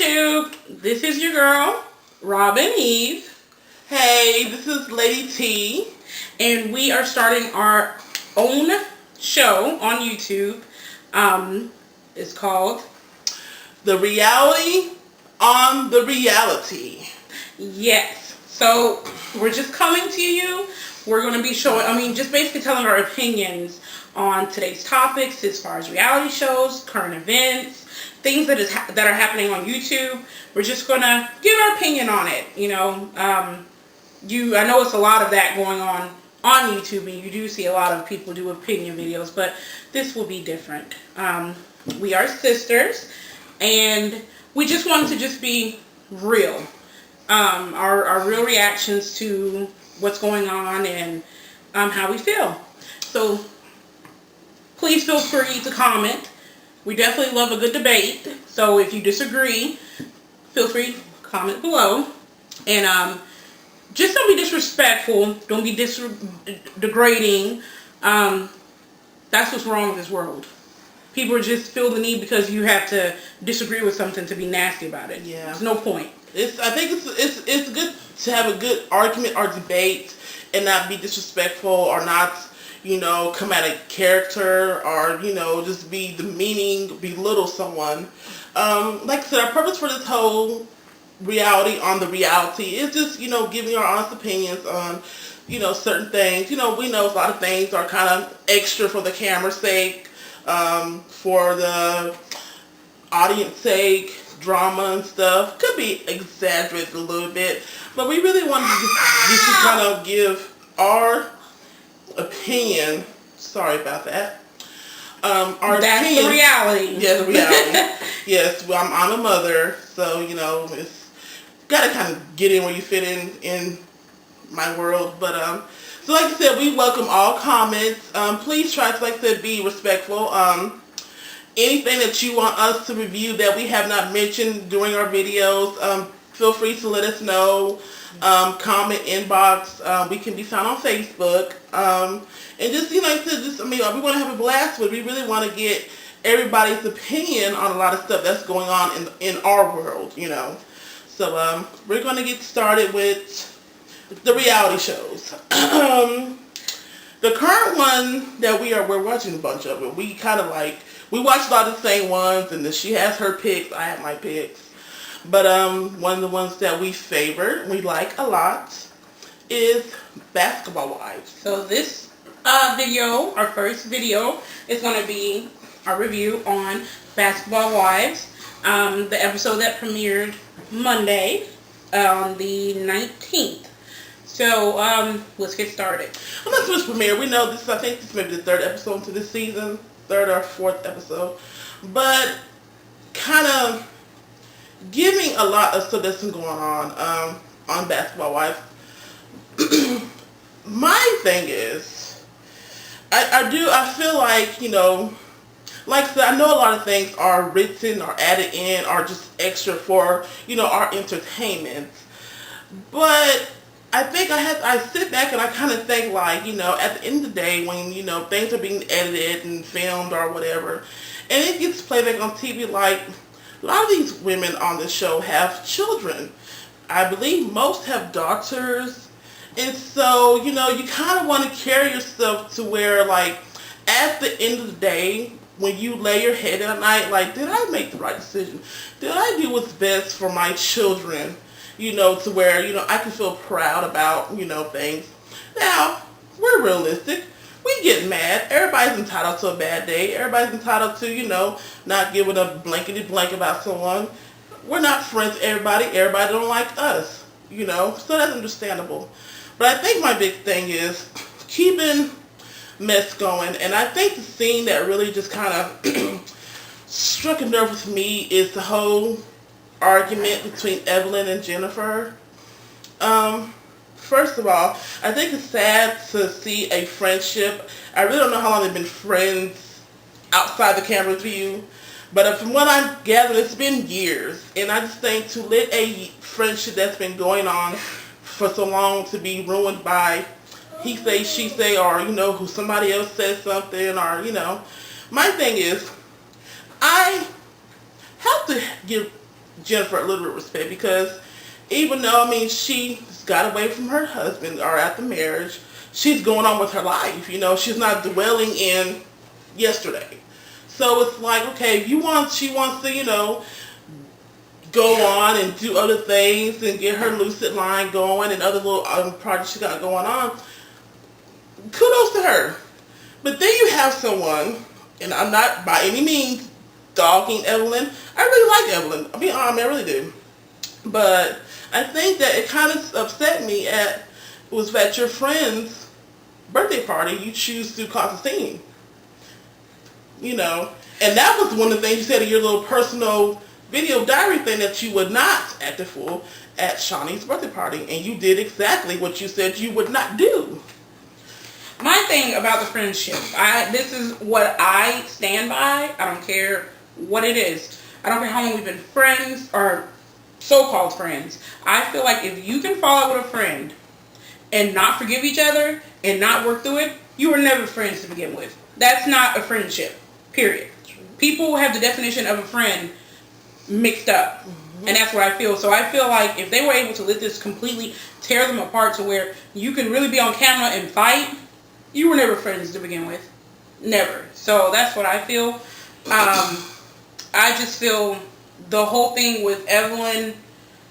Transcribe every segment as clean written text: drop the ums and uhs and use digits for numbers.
YouTube. This is your girl, Robin Eve. Hey, this is Lady T. And we are starting our own show on YouTube. It's called The Reality on the Reality. Yes. So we're just coming to you. We're going to be showing, just basically telling our opinions on today's topics as far as reality shows, current events, things that are happening on YouTube. We're just going to give our opinion on it. I know it's a lot of that going on YouTube, and you do see a lot of people do opinion videos, but this will be different. We are sisters, and we just wanted to just be real. Our real reactions to what's going on and how we feel. So please feel free to comment. We definitely love a good debate. So if you disagree, feel free to comment below. And just don't be disrespectful. Don't be degrading. That's what's wrong with this world. People just feel the need because you have to disagree with something to be nasty about it. Yeah. There's no point. I think it's good to have a good argument or debate and not be disrespectful or not, come at a character or, just be demeaning, belittle someone. Like I said, our purpose for this whole reality on the reality is just, giving our honest opinions on, certain things. We know a lot of things are kind of extra for the camera's sake, for the audience sake, drama and stuff. Could be exaggerated a little bit, but we really wanted to just kind of give our opinion. Sorry about that. That's opinion, the reality. Yeah, the reality. Yes, well, I'm a mother, so it's gotta kind of get in where you fit in my world. But so like I said, we welcome all comments. Please try to, like I said, be respectful. Anything that you want us to review that we have not mentioned during our videos, feel free to let us know. Comment, inbox. We can be found on Facebook. And just, like I said, we want to have a blast with it. We really want to get everybody's opinion on a lot of stuff that's going on in our world, So we're going to get started with the reality shows. The current one that we're watching a bunch of it. We kind of we watch a lot of the same ones, and then she has her picks, I have my picks. But one of the ones that we favor, we like a lot, is Basketball Wives. So this video, our first video, is going to be our review on Basketball Wives. The episode that premiered Monday on the 19th. So let's get started. I'm not supposed to premiere. We know this. I think this may be the third episode to this season, third or fourth episode, but kind of giving a lot of stuff that's been going on Basketball Wives. My thing is, I feel like, like I said, I know a lot of things are written or added in or just extra for, our entertainment. But I think I sit back and I kind of think at the end of the day when, things are being edited and filmed or whatever, and it gets played back on TV, a lot of these women on the show have children. I believe most have daughters. And so, you kind of want to carry yourself to where, at the end of the day, when you lay your head at night, did I make the right decision? Did I do what's best for my children? To where, I can feel proud about, things. Now, we're realistic. We get mad. Everybody's entitled to a bad day. Everybody's entitled to, not giving a blankety blank about someone. We're not friends with everybody. Everybody don't like us, so that's understandable. But I think my big thing is keeping mess going. And I think the scene that really just kind of struck a nerve with me is the whole argument between Evelyn and Jennifer. First of all, I think it's sad to see a friendship. I really don't know how long they've been friends outside the camera view, but from what I'm gathering, it's been years. And I just think to let a friendship that's been going on for so long to be ruined by he say, she say, or, who somebody else says something, or, my thing is, I have to give Jennifer a little bit of respect, because even though, I mean, she got away from her husband or at the marriage, she's going on with her life. You know, she's not dwelling in yesterday. So it's like, okay, she wants to, you know, go on and do other things and get her lucid line going and other little projects she got going on. Kudos to her. But then you have someone, and I'm not by any means dogging Evelyn. I really like Evelyn. I mean, I really do. But I think that it kind of upset me was at your friend's birthday party, you choose to cause a scene. You know, and that was one of the things you said in your little personal video diary thing, that you would not act the fool at Shawnee's birthday party, and you did exactly what you said you would not do. My thing about the friendship, this is what I stand by. I don't care what it is. I don't care how long we've been friends or so-called friends. I feel like if you can fall out with a friend and not forgive each other and not work through it, you were never friends to begin with. That's not a friendship, period. People have the definition of a friend mixed up. And that's what I feel. So I feel like if they were able to let this completely tear them apart to where you can really be on camera and fight, you were never friends to begin with. Never. So that's what I feel. I just feel the whole thing with Evelyn,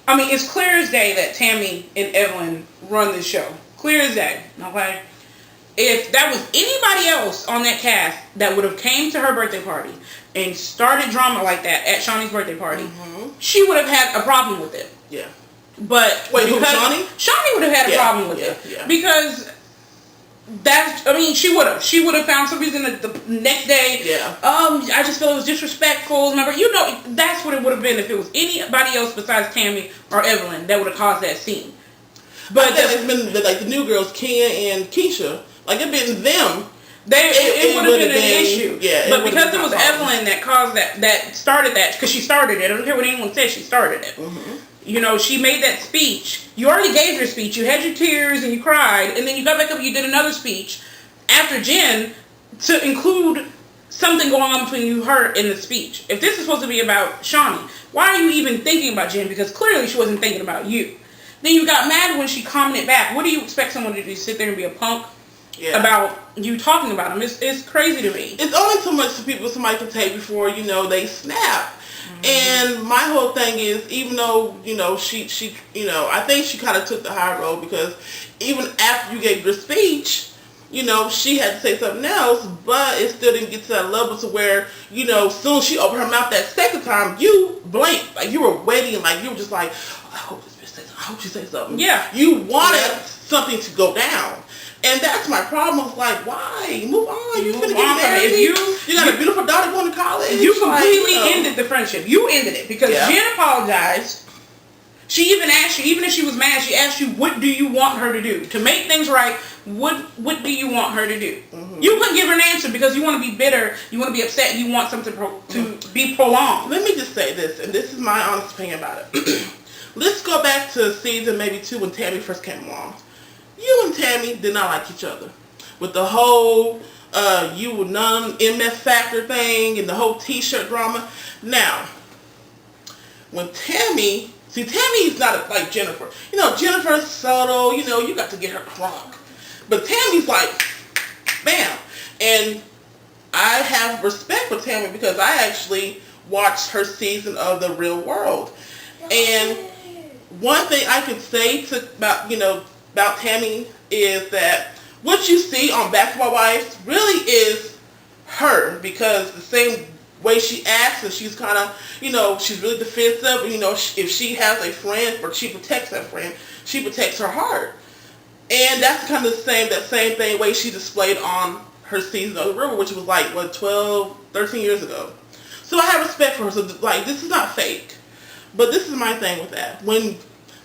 I mean, it's clear as day that Tammy and Evelyn run this show. Clear as day. Okay? If that was anybody else on that cast that would have came to her birthday party and started drama like that at Shawnee's birthday party, she would have had a problem with it. Yeah. But wait, who, Shawnee? Shawnee would have had a problem with it. Yeah. Because she would have found some reason the next day. Yeah. I just feel it was disrespectful. Remember, you know, that's what it would have been if it was anybody else besides Tammy or Evelyn that would have caused that scene. But it's been like the new girls, Kia and Keisha. Like, it been them. It would have been an issue. Yeah. But because it was Evelyn that caused that started that, because she started it. I don't care what anyone says, she started it. You know, she made that speech. You already gave your speech. You had your tears and you cried. And then you got back up and you did another speech after Jen to include something going on between you, her, in the speech. If this is supposed to be about Shawnee, why are you even thinking about Jen? Because clearly she wasn't thinking about you. Then you got mad when she commented back. What do you expect someone to do? Sit there and be a punk about you talking about him? It's crazy to me. It's only so much somebody can take before, you know, they snap. And my whole thing is, even though, you know, she you know, I think she kind of took the high road, because even after you gave your speech, you know, she had to say something else, but it still didn't get to that level to where, you know, soon as she opened her mouth that second time, you blinked. Like, you were waiting, like, you were just like, oh, I hope this bitch says something. I hope she says something. Yeah. You wanted something to go down. And that's my problem. It's like, why? Move on. You're going to get married. You got a beautiful daughter going to college. You completely ended the friendship. You ended it because Jen apologized. She even asked you, even if she was mad, she asked you, what do you want her to do? To make things right, what do you want her to do? You couldn't give her an answer because you want to be bitter, you want to be upset, you want something to be prolonged. Let me just say this, and this is my honest opinion about it. Let's go back to season maybe 2 when Tammy first came along. You and Tammy did not like each other. With the whole you non-MF Factor thing and the whole t-shirt drama. Now, when Tammy is not like Jennifer. You know, Jennifer's subtle, you know, you got to get her crunk. But Tammy's like, bam. And I have respect for Tammy because I actually watched her season of The Real World. And one thing I could say about Tammy is that what you see on Basketball Wives really is her, because the same way she acts, and she's kind of, you know, she's really defensive, and, you know, if she has a friend, or she protects that friend, she protects her heart. And that's kind of that same thing way she displayed on her season of The River, which was like, 13 years ago. So I have respect for her. So, like, this is not fake. But this is my thing with that. When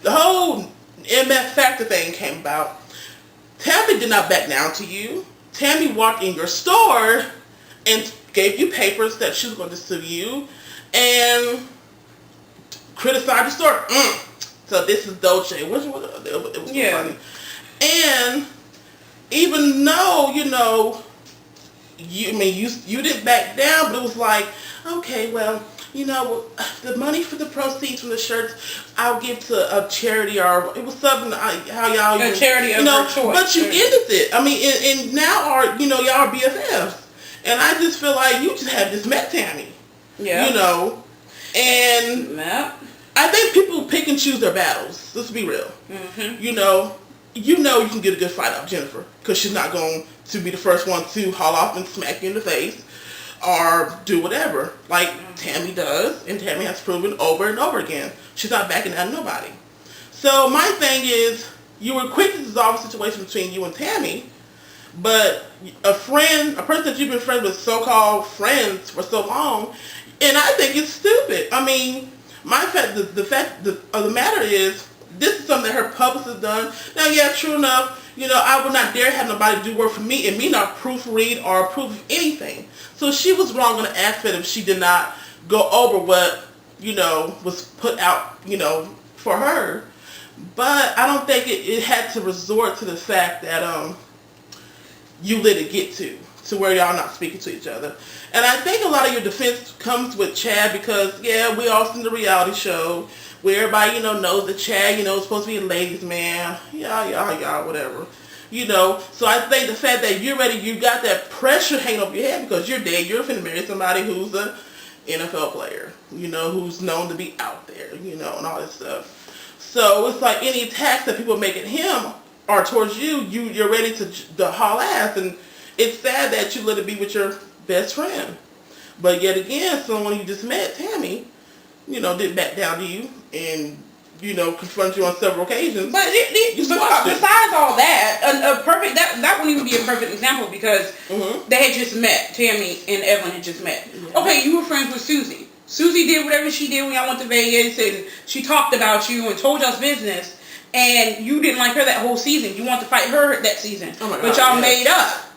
the whole MF Factor thing came about, Tammy did not back down to you. Tammy walked in your store and gave you papers that she was going to sue you and criticized the store. So this is Dolce. It was funny. And even though, you know, you didn't back down, but it was like, okay, well, the money for the proceeds from the shirts, I'll give to a charity, or it was something how y'all a charity of her choice. But you ended it. I mean, and now y'all are BFFs, and I just feel like you just have just met Tammy. Yeah. And yep. I think people pick and choose their battles. Let's be real. Mm-hmm. You can get a good fight out of Jennifer because she's not going to be the first one to haul off and smack you in the face or do whatever like Tammy does, and Tammy has proven over and over again. She's not backing down nobody. So my thing is, you were quick to dissolve a situation between you and Tammy, but a person that you've been friends with, so-called friends for so long, and I think it's stupid. I mean, the fact of the matter is, this is something that her publicist done. Now, yeah, true enough, I would not dare have nobody do work for me and me not proofread or approve of anything. So she was wrong on the aspect if she did not go over what, was put out, for her. But I don't think it had to resort to the fact that you let it get to where y'all not speaking to each other. And I think a lot of your defense comes with Chad because, yeah, we all seen the reality show where everybody, knows that Chad, is supposed to be a ladies' man. Yeah, whatever. So I think the fact that you got that pressure hanging over your head because you're dead, you're finna marry somebody who's an NFL player, who's known to be out there, and all this stuff. So it's like any attacks that people make at him or towards you're ready to haul ass, and it's sad that you let it be with your best friend. But yet again, someone you just met, Tammy, didn't back down to you and, confront you on several occasions. But besides all that, that wouldn't even be a perfect example because they had just met. Tammy and Evelyn had just met. Yeah. Okay, you were friends with Susie. Susie did whatever she did when y'all went to Vegas, and she talked about you and told y'all's business, and you didn't like her that whole season. You wanted to fight her that season. Oh my God, but y'all made up.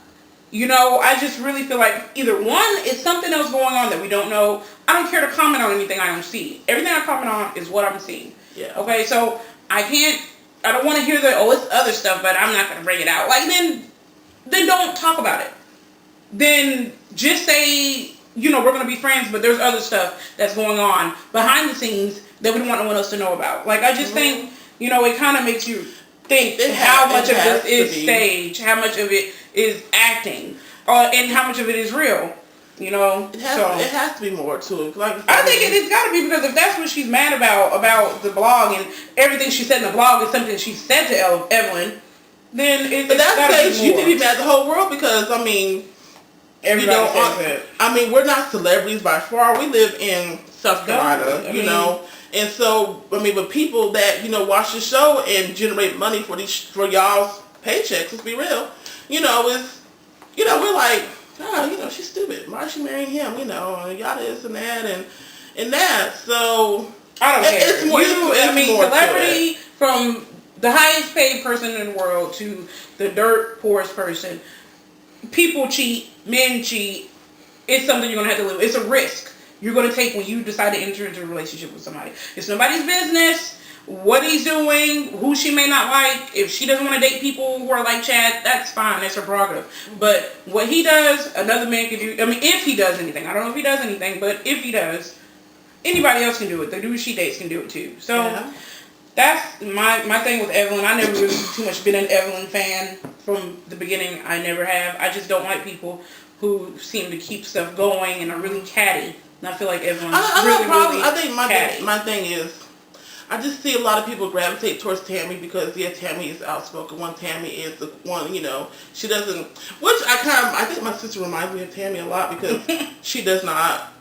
I just really feel like either one, it's something else going on that we don't know. I don't care to comment on anything I don't see. Everything I comment on is what I'm seeing. Yeah. Okay, so I don't want to hear it's other stuff, but I'm not going to bring it out. Like, then don't talk about it. Then just say, we're going to be friends, but there's other stuff that's going on behind the scenes that we don't want no one else to know about. Like, I just think, it kind of makes you think how much of this is stage, how much of it is acting, and how much of it is real. It has to be more to it. Like I think it's got to be, because if that's what she's mad about the blog and everything she said in the blog is something she said to Evelyn, then it's got to be more. You can be mad at the whole world because everybody says that. I mean, we're not celebrities by far. We live in South Carolina, and so but people that watch the show and generate money for y'all's paychecks. Let's be real. We're like, she's stupid. Why is she marrying him? Y'all this and that and that. So I don't care. It's more. Celebrity from the highest paid person in the world to the dirt poorest person. People cheat. Men cheat. It's something you're gonna have to live with. It's a risk you're going to take when you decide to enter into a relationship with somebody. It's nobody's business what he's doing, who she may not like. If she doesn't want to date people who are like Chad, that's fine. That's her prerogative. But what he does, another man can do. I mean, if he does anything. I don't know if he does anything, but if he does, anybody else can do it. The dude she dates can do it too. So that's my thing with Evelyn. I never really too much been an Evelyn fan from the beginning. I never have. I just don't like people who seem to keep stuff going and are really catty. And I feel like Evelyn's really I think my thing is, I just see a lot of people gravitate towards Tammy because, Tammy is outspoken. Tammy is the one, she doesn't, I think my sister reminds me of Tammy a lot because she does not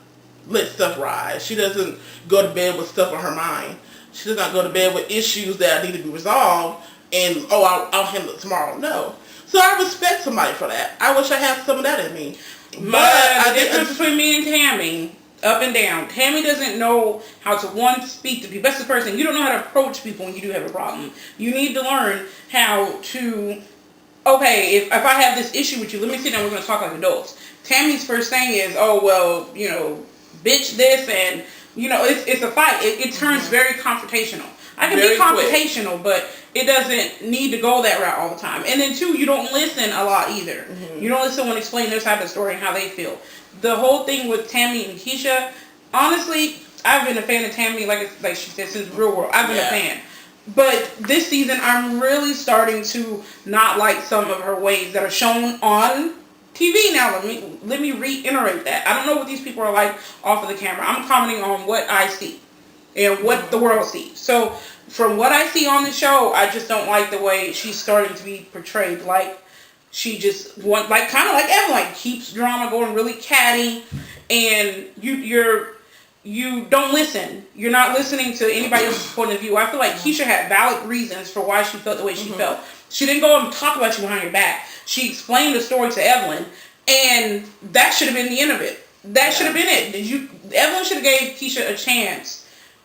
let stuff rise. She doesn't go to bed with stuff on her mind. She does not go to bed with issues that need to be resolved and, I'll handle it tomorrow. No. So I respect somebody for that. I wish I had some of that in me. But the difference between me and Tammy, up and down. Tammy doesn't know how to, speak to people. That's the person. You don't know how to approach people when you do have a problem. You need to learn how to, if I have this issue with you, let me sit down, we're going to talk like adults. Tammy's first thing is, bitch this, and, it's a fight. It turns very confrontational. I can Very be confrontational, but it doesn't need to go that route all the time. And then two, you don't listen a lot either. You don't listen when explaining their side of the story and how they feel. The whole thing with Tammy and Keisha, honestly, I've been a fan of Tammy, like she said, since Real World. I've been a fan. But this season, I'm really starting to not like some of her ways that are shown on TV. Now, let me reiterate that. I don't know what these people are like off of the camera. I'm commenting on what I see and what the world sees. So, from what I see on the show, I just don't like the way she's starting to be portrayed. Like, she just kind of like Evelyn, keeps drama going, really catty, and you don't listen. You're not listening to anybody else's point of view. I feel like Keisha had valid reasons for why she felt the way she felt. She didn't go and talk about you behind your back. She explained the story to Evelyn, and that should have been the end of it. That should have been it. Evelyn should have gave Keisha a chance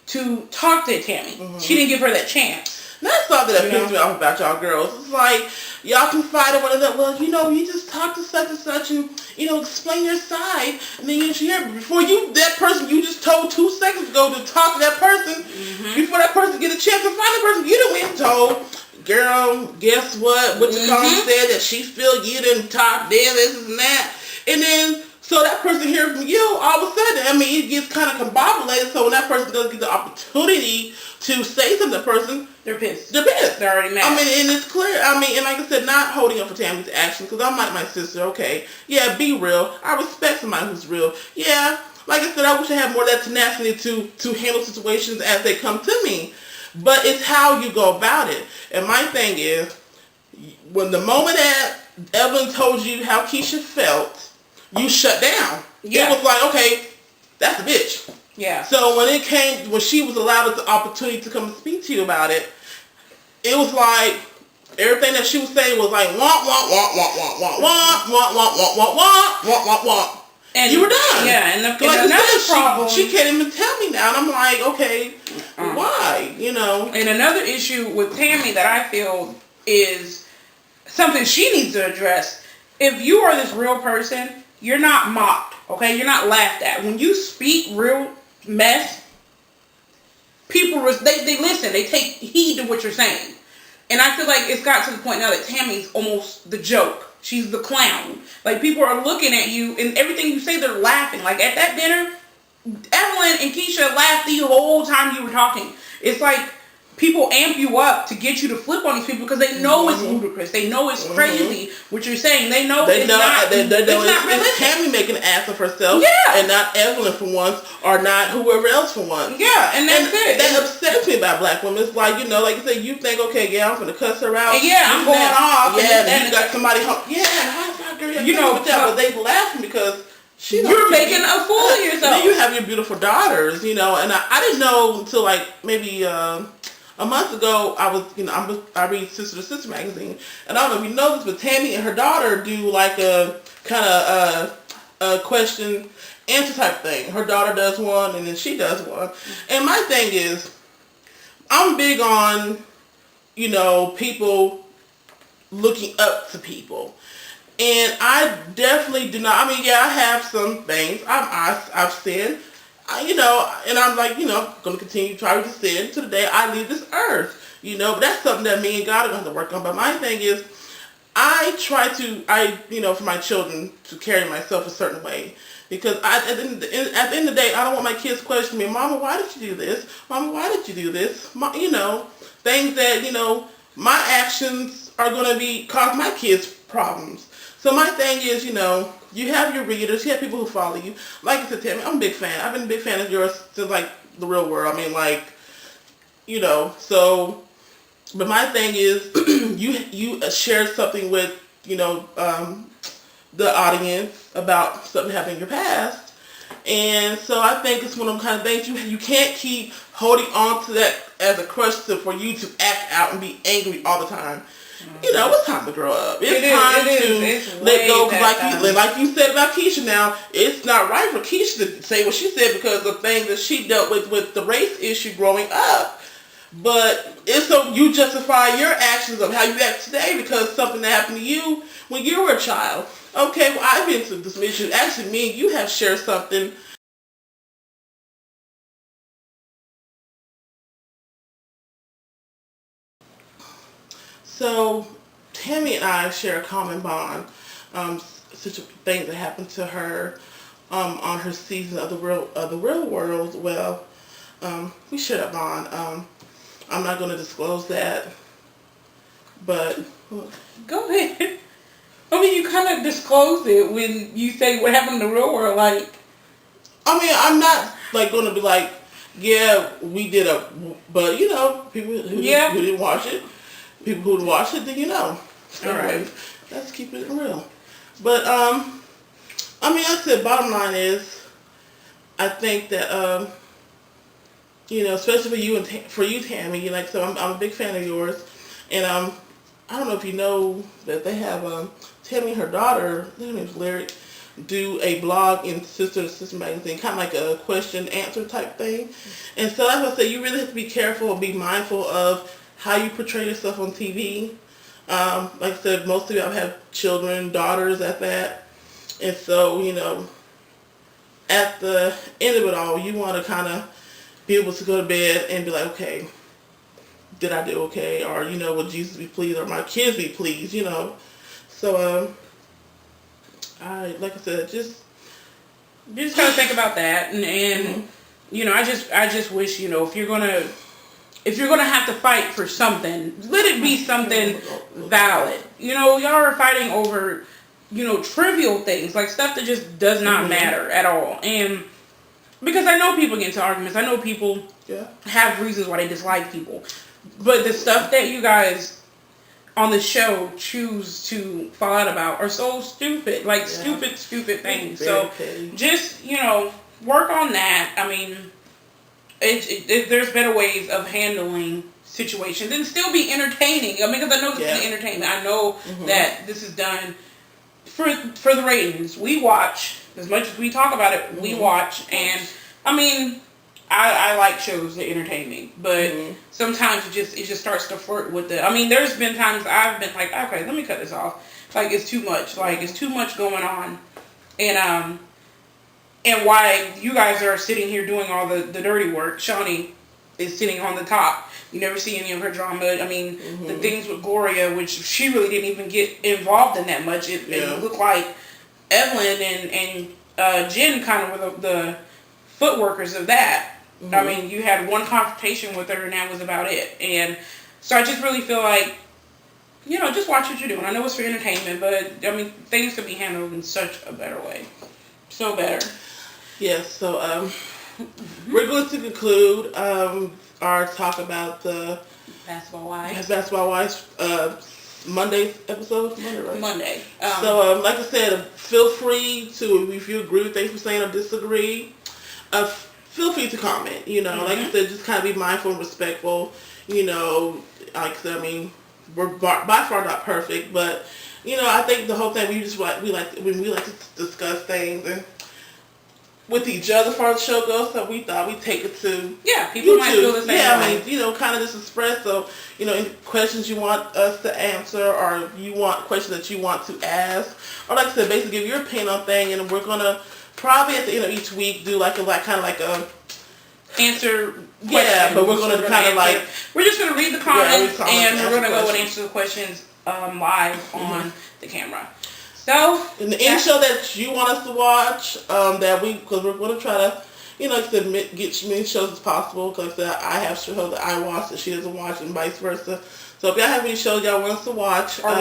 to talk to Tammy. She didn't give her that chance. That's something that pisses me off about y'all girls. It's like, y'all can fight or whatever. Well, you just talk to such and such and, explain your side. And then you hear, before that person you just told 2 seconds ago to talk to that person, before that person get a chance to find the person, you done went and told, girl, guess what? What your mom said that she feel you didn't talk this and that. And then, so that person hears from you, all of a sudden, it gets kind of combobulated. So when that person doesn't get the opportunity to say something to the person, they're pissed. They're pissed. They're already mad. And it's clear. And like I said, not holding up for Tammy's actions, because I'm like my sister. Okay, yeah, be real. I respect somebody who's real. Yeah, like I said, I wish I had more of that tenacity to handle situations as they come to me. But it's how you go about it. And my thing is, when the moment that Evelyn told you how Keisha felt, you shut down. Yeah. It was like, okay, that's a bitch. Yeah. So when she was allowed the opportunity to come and speak to you about it, it was like everything that she was saying was like wah wah wah wah wah wah wah wah wah wah wah wah wah wah wah. And you were done. Yeah, and another problem. She can't even tell me now, and I'm like, okay, why? And another issue with Tammy that I feel is something she needs to address. If you are this real person, you're not mocked, okay? You're not laughed at. When you speak real mess, people, they listen. They take heed to what you're saying. And I feel like it's got to the point now that Tammy's almost the joke. She's the clown. Like, people are looking at you, and everything you say, they're laughing. Like, at that dinner, Evelyn and Keisha laughed the whole time you were talking. It's like people amp you up to get you to flip on these people because they know it's ludicrous. They know it's crazy what you're saying. They know it's not realistic. It's Tammy making an ass of herself, and not Evelyn for once, or not whoever else for once. Yeah, and that's it. That upsets me about black women. It's like, like you say, you think, okay, yeah, I'm gonna cuss her out. I'm going off. Yeah, and you got somebody home. Yeah, how's my girl? But they laughing because you're making a fool of yourself. Then you have your beautiful daughters, and I didn't know until like maybe a month ago. I read Sister to Sister magazine, and I don't know if you know this, but Tammy and her daughter do like a kind of a question answer type thing. Her daughter does one, and then she does one. And my thing is, I'm big on people looking up to people. And I definitely do not. I have some things I've said, and I'm like, I'm going to continue trying to sin to the day I leave this earth, but that's something that me and God are going to have to work on. But my thing is, I try to, for my children to carry myself a certain way, because at the end of the day, I don't want my kids questioning me, Mama, why did you do this? Mama, why did you do this? Things that, my actions are going to cause my kids problems. So my thing is, you have your readers, you have people who follow you. Like I said, Tammy, I'm a big fan. I've been a big fan of yours since, like, the Real World. So, but my thing is, you shared something with, the audience about something happening in your past. And so I think it's one of them kind of things, you can't keep holding on to that as a crutch for you to act out and be angry all the time. It's time to grow up. It's time to let go. Like you said about Keisha now, it's not right for Keisha to say what she said because of things that she dealt with the race issue growing up. But it's so you justify your actions of how you act today because something that happened to you when you were a child. Okay, well, I've been through this issue. Actually, me and you have shared something So Tammy and I share a common bond. Such a thing that happened to her on her season of the Real World. Well, we share that bond. I'm not going to disclose that, but Go ahead. I mean, you kind of disclosed it when you say what happened in the real world. Like, I mean, I'm not like going to be like, yeah, we did but people who didn't watch it, people who watched it, then So all right. anyway, let's keep it real. But I mean, like I said, bottom line is, I think that especially for you, Tammy, like so, I'm a big fan of yours, and I don't know if you know that they have Tammy and her daughter, her name's Lyric, do a blog in Sister to Sister magazine, kind of like a question answer type thing. And so that's what I say, you really have to be careful and be mindful of how you portray yourself on TV. Like I said, most of y'all have children, daughters at that. And so, at the end of it all, you want to kind of be able to go to bed and be like, okay, did I do okay? Or, will Jesus be pleased? Or my kids be pleased, So, like I said, just gotta think about that, and I just wish if you're gonna have to fight for something, let it be something valid. Y'all are fighting over trivial things, like stuff that just does not matter at all. And because I know people get into arguments, I know people have reasons why they dislike people, but the stuff that you guys on the show choose to fall out about are so stupid, like stupid things. So just work on that. I mean, there's better ways of handling situations and still be entertaining. I mean, because I know this is entertainment. I know that this is done for the ratings. We watch as much as we talk about it. We watch, and I mean, I like shows that entertain me, but sometimes it just starts to flirt with it. I mean, there's been times I've been like, okay, let me cut this off. Like, it's too much. Like, it's too much going on, and why you guys are sitting here doing all the dirty work. Shawnee is sitting on the top. You never see any of her drama. I mean, the things with Gloria, which she really didn't even get involved in that much. It looked like Evelyn and Jen kind of were the footworkers of that. I mean, you had one confrontation with her, and that was about it. And so I just really feel like, just watch what you're doing. I know it's for entertainment, but I mean, things could be handled in such a better way. So better. Yes, so we're going to conclude our talk about the Basketball Wives. Basketball Wives Monday episode. Monday, right? Monday. So, like I said, feel free to, if you agree with things we're saying or disagree, feel free to comment. Like I said, just kind of be mindful and respectful. Like I said, I mean, we're by far not perfect, but I think the whole thing we like to discuss things and with each other as far as the show goes. So we thought we'd take it to people YouTube. might feel the same way. I mean, kind of just express. So any questions you want us to answer, or you want questions that you want to ask, or like I said, basically give your opinion on thing, and we're gonna probably at the end of each week do like a answer. Yeah, but we're gonna kind of like we're just gonna read the comments and we're gonna go and answer the questions live on the camera. So in any show that you want us to watch, because we're gonna try to, like I said, get as many shows as possible. Because like I said, I have shows that I watch that she doesn't watch, and vice versa. So if y'all have any shows y'all want us to watch or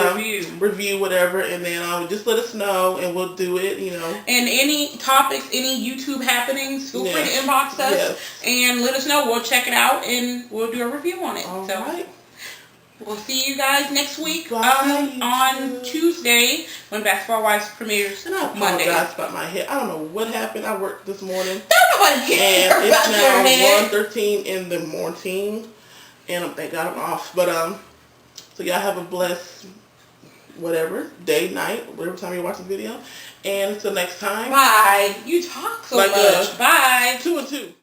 review whatever, and then just let us know and we'll do it. And any topics, any YouTube happenings, feel free to inbox us and let us know. We'll check it out and we'll do a review on it. All right. We'll see you guys next week Bye. on Tuesday when Basketball Wives premieres. And I apologize about my head. I don't know what happened. I worked this morning. Don't nobody care and about your head. It's now 1:13 in the morning, and thank God I'm off. But so y'all have a blessed whatever day, night, whatever time you're watching the video. And until next time. Bye. You talk so much. Bye. 2 and 2.